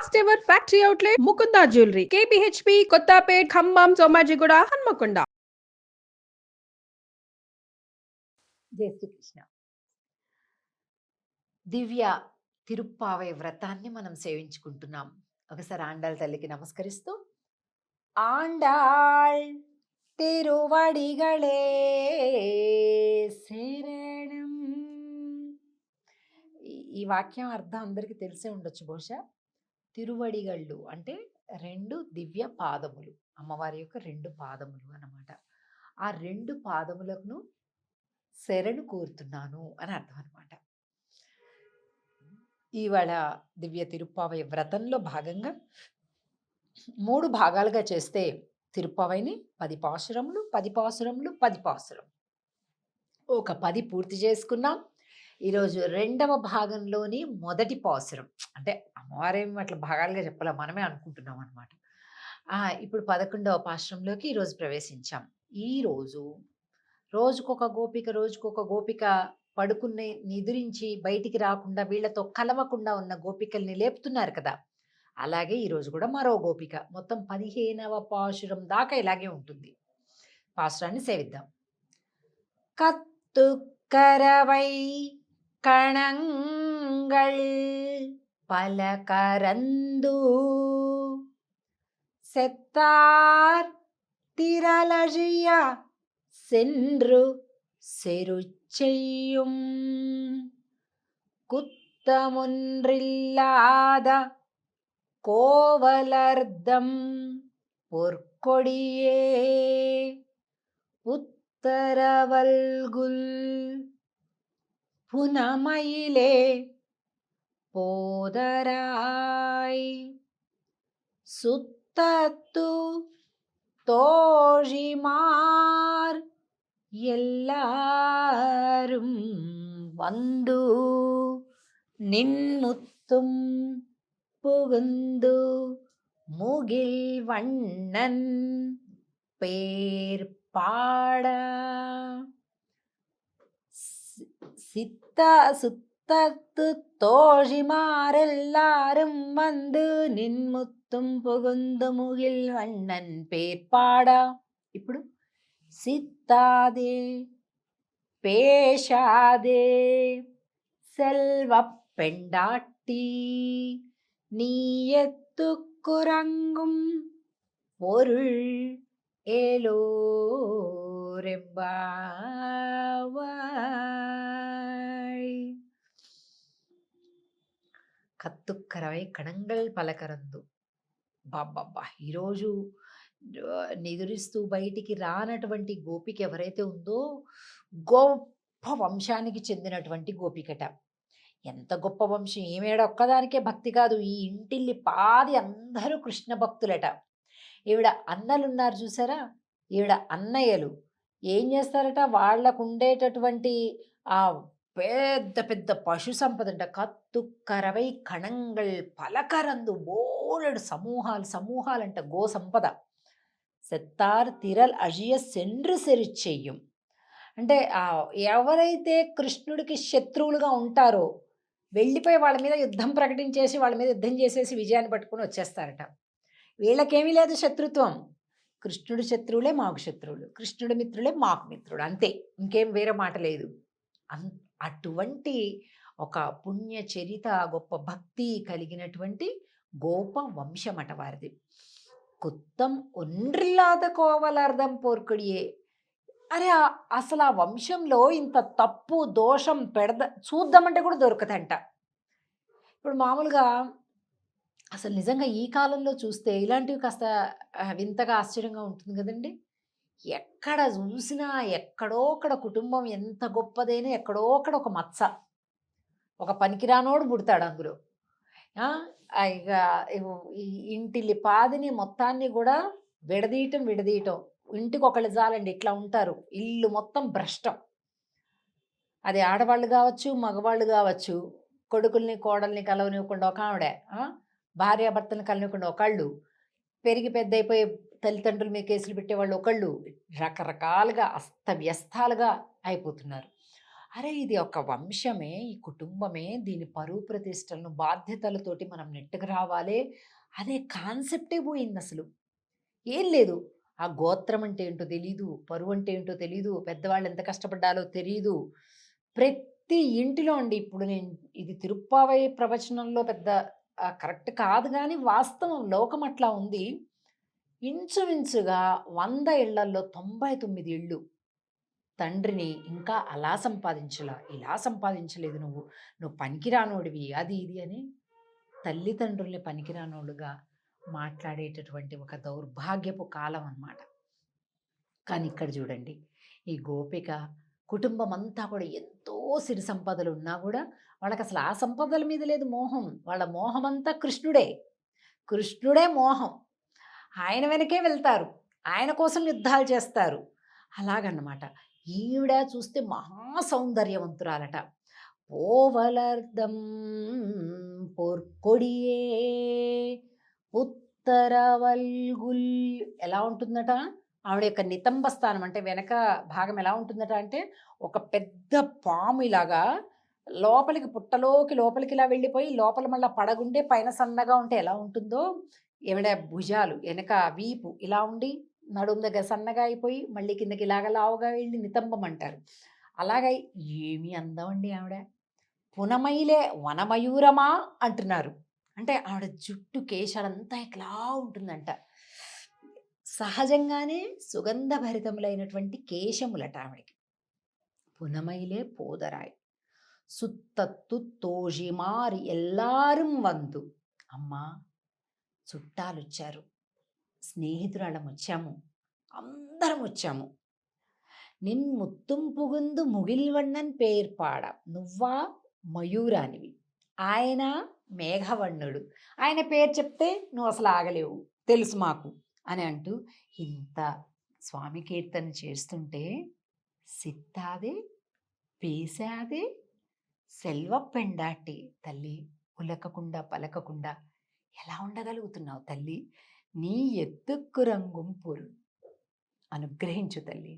First ever factory outlet Mukunda jewellery కేపీహెచ్పి కొత్తపేట్ ఖమ్మం సోమాజిగూడ హన్మకొండ. జై శ్రీకృష్ణ. దివ్య తిరుప్పావై వ్రతాన్ని మనం సేవించుకుంటున్నాం. ఒకసారి ఆండాళ్ తల్లికి నమస్కరిస్తూ, ఆండాళ్ తిరువడిగళే శరణం. ఈ వాక్యం అర్థం అందరికీ తెలిసే ఉండొచ్చు బహుశా. తిరువడిగళ్ళు అంటే రెండు దివ్య పాదములు, అమ్మవారి యొక్క రెండు పాదములు అన్నమాట. ఆ రెండు పాదములను శరణు కోరుతున్నాను అని అర్థం అనమాట. ఇవాళ దివ్య తిరుప్పావై వ్రతంలో భాగంగా 3 భాగాలుగా చేస్తే తిరుప్పావైని 10 పాసురములు 10 పాసురములు 10 పాసురం ఒక 10 పూర్తి చేసుకున్నాం. ఈరోజు 2వ భాగంలోని మొదటి పాసురం, అంటే అమ్మవారేమి అట్లా భాగాలుగా చెప్పాల, మనమే అనుకుంటున్నాం అనమాట. ఇప్పుడు 11వ పాసురంలోకి ఈరోజు ప్రవేశించాం. ఈరోజు రోజుకొక గోపిక పడుకుని నిద్రించి బయటికి రాకుండా వీళ్లతో కలవకుండా ఉన్న గోపికల్ని లేపుతున్నారు కదా. అలాగే ఈరోజు కూడా మరో గోపిక. మొత్తం 15వ పాసురం దాకా ఇలాగే ఉంటుంది. పాసురాన్ని సేవిద్దాం. కత్తుక్కరవై కణంగళ్ పలకరందు செத்தார் திரளழிய சென்று செருச்செய்யும் குத்தமொன்றில்லாத கோவலர்தம் பொற்கொடியே புத்தரவல்குல் புனமயிலே போதராய் சுத்தத்து தோழிமார் எல்லாரும் வந்து நின்முத்தும் புகுந்து முகில் வண்ணன் பேர் பாட சுத்தத்து தோழிமாரெல்லாரும் வந்து நின்முத்தும் புகுந்து முகில் வண்ணன் பேர் பாడా. ఇప్పుడు சித்தாதே பேஷாதே செல்வ பெண்டாட்டி நீ எத்துக்குறங்கும் பொருள் ஏலோரெம்பாவாய். కత్తుక్కరవై కణంగల్ పలకరందు. బాబ్బా, ఈరోజు నిదురిస్తూ బయటికి రానటువంటి గోపిక ఎవరైతే ఉందో గొప్ప వంశానికి చెందినటువంటి గోపికట. ఎంత గొప్ప వంశం! ఈమెడ ఒక్కదానికే భక్తి కాదు, ఈ ఇంటిల్లి పాది అందరూ కృష్ణ భక్తులట. ఈవిడ అన్నలున్నారు చూసారా, ఈవిడ అన్నయ్యలు ఏం చేస్తారట, వాళ్లకు ఉండేటటువంటి ఆ పెద్ద పెద్ద పశు సంపద అంట. కత్తుక్కరవై కణంగల్ పలకరందు, బోలెడు సమూహాలంట గో సంపద. సెత్తార్ తిరల్ అజియ సెండ్రు సెరిచెయ్యం అంటే ఎవరైతే కృష్ణుడికి శత్రువులుగా ఉంటారో వెళ్ళిపోయి వాళ్ళ మీద యుద్ధం ప్రకటించేసి వాళ్ళ మీద యుద్ధం చేసేసి విజయాన్ని పట్టుకుని వచ్చేస్తారట. వీళ్ళకేమీ లేదు శత్రుత్వం. కృష్ణుడి శత్రువులే మాకు శత్రువులు, కృష్ణుడి మిత్రులే మాకు మిత్రుడు, అంతే, ఇంకేం వేరే మాట లేదు. అటువంటి ఒక పుణ్య చరిత, గొప్ప భక్తి కలిగినటువంటి గోప వంశమట వారిది. కుత్తం ఒండ్రిల్లాద కోవలర్ధం పోర్కుడియే. అరే, అసలు ఆ వంశంలో ఇంత తప్పు దోషం చూద్దామంటే కూడా దొరకదంట. ఇప్పుడు మామూలుగా అసలు నిజంగా ఈ కాలంలో చూస్తే ఇలాంటివి కాస్త వింతగా ఆశ్చర్యంగా ఉంటుంది కదండి. ఎక్కడ చూసినా ఎక్కడో అక్కడ కుటుంబం ఎంత గొప్పదైనా ఎక్కడో అక్కడ ఒక మచ్చ, ఒక పనికిరానోడు పుడతాడు అందులో. ఇక ఈ ఇంటిల్లి పాదిని మొత్తాన్ని కూడా విడదీయటం. ఇంటికి ఒకళ్ళు చాలండి, ఇట్లా ఉంటారు. ఇల్లు మొత్తం భ్రష్టం. అది ఆడవాళ్ళు కావచ్చు, మగవాళ్ళు కావచ్చు. కొడుకుల్ని కోడల్ని కలవనివ్వకుండా ఒక ఆవిడ, భార్యాభర్తలను కలవనివ్వకుండా ఒకళ్ళు, పెరిగి పెద్ద అయిపోయి తల్లిదండ్రుల మీద కేసులు పెట్టేవాళ్ళు ఒకళ్ళు, రకరకాలుగా అస్తవ్యస్తాలుగా అయిపోతున్నారు. అరే! ఇది ఒక వంశమే, ఈ కుటుంబమే, దీని పరువు ప్రతిష్టలను, బాధ్యతలతోటి మనం నెట్టుకు రావాలే అనే కాన్సెప్టే పోయిందసలు. ఏం లేదు. ఆ గోత్రం అంటే ఏంటో తెలీదు. పరువు అంటే ఏంటో తెలీదు. పెద్దవాళ్ళు ఎంత కష్టపడ్డాలో తెలీదు. ప్రతి ఇంటిలో అండి ఇప్పుడు నేను ఇది తిరుప్పావై ప్రవచనంలో పెద్ద కరెక్ట్ కాదు గానీ, వాస్తవం లోకం అట్లా ఉంది. ఇంచుమించుగా 100 ఇళ్లల్లో 99 ఇళ్ళు తండ్రిని ఇంకా అలా సంపాదించలా, ఇలా సంపాదించలేదు నువ్వు. నువ్వు పనికిరానోడివి అది ఇది అని తల్లిదండ్రుల్ని పనికిరానోళ్ళుగా మాట్లాడేటటువంటి ఒక దౌర్భాగ్యపు కాలం అన్నమాట. కానీ ఇక్కడ చూడండి, ఈ గోపిక కుటుంబం అంతా కూడా ఎంతో సిరి సంపదలు ఉన్నా కూడా వాళ్ళకసలు ఆ సంపదల మీద లేదు మోహం. వాళ్ళ మోహమంతా కృష్ణుడే. కృష్ణుడే మోహం. ఆయన వెనకే వెళ్తారు. ఆయన కోసం యుద్ధాలు చేస్తారు. అలాగన్నమాట. ఈవిడ చూస్తే మహా సౌందర్యవంతురాలట. పోవలర్దం పొర్కొడియే ఉత్తరవల్గుల్ ఎలా ఉంటుందట ఆవిడ యొక్క నితంబ స్థానం అంటే వెనక భాగం ఎలా ఉంటుందట అంటే ఒక పెద్ద పాము ఇలాగా లోపలికి పుట్టలోకి లోపలికి ఇలా వెళ్ళిపోయి లోపల మళ్ళీ పడగుండే పైన సన్నగా ఉంటే ఎలా ఉంటుందో ఈవిడ భుజాలు వెనక వీపు ఇలా ఉండి నడుము దగ్గర సన్నగా అయిపోయి మళ్ళీ కిందకి ఇలాగ లావుగా వెళ్ళి నితంబం అంటారు. అలాగా ఏమి అందం అండి ఆవిడ. పునమైలే వనమయూరమా అంటున్నారు. అంటే ఆవిడ జుట్టు కేశాలంతా ఇట్లా ఉంటుందంట. సహజంగానే సుగంధభరితములైనటువంటి కేశములట ఆవిడకి. పునమైలే పోదరాయ్ సుత్తత్తు తోజిమారి ఎల్లాரும் వందు. అమ్మా చుట్టాలొచ్చారు, స్నేహితురాళ్ళం వచ్చాము, అందరం వచ్చాము. నిన్ ముత్తుం పుగుందు ముగిల్వണ്ണన్ పేర్పాడ. నువ్వా మయూరానివి, ఆయన మేఘవర్ణుడు. ఆయన పేరు చెప్తే నువ్వు అసలు ఆగలేవు, తెలుసు మాకు అని అంటూ ఇంత స్వామి కీర్తన చేస్తుంటే సిత్తాదే పేశాదే సెల్వ పెండాటి తల్లి ఉలకకుండా పలకకుండా ఎలా ఉండగలుగుతున్నావు తల్లి? నీ ఎత్తుక్కు రంగుం పొరు అనుగ్రహించు తల్లి.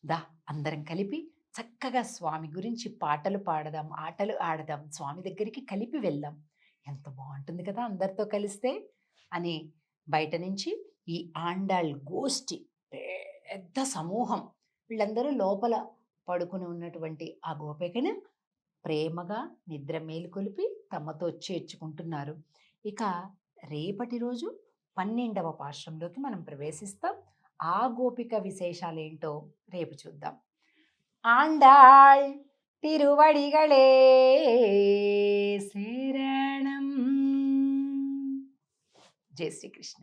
దా అందరం కలిపి చక్కగా స్వామి గురించి పాటలు పాడదాం, ఆటలు ఆడదాం, స్వామి దగ్గరికి కలిపి వెళ్దాం. ఎంత బాగుంటుంది కదా అందరితో కలిస్తే అని బయట నుంచి ఈ ఆండాళ్ గోష్ఠి పెద్ద సమూహం వీళ్ళందరూ లోపల పడుకుని ఉన్నటువంటి ఆ గోపికను ప్రేమగా నిద్ర మేలుకొలిపి తమతో చేర్చుకుంటున్నారు. ఇక రేపటి రోజు 12వ పాశ్రంలోకి మనం ప్రవేశిస్తాం. ఆ గోపిక విశేషాలేంటో రేపు చూద్దాం. ఆండాళ్ తిరువడిగళే శరణం. జై శ్రీకృష్ణ.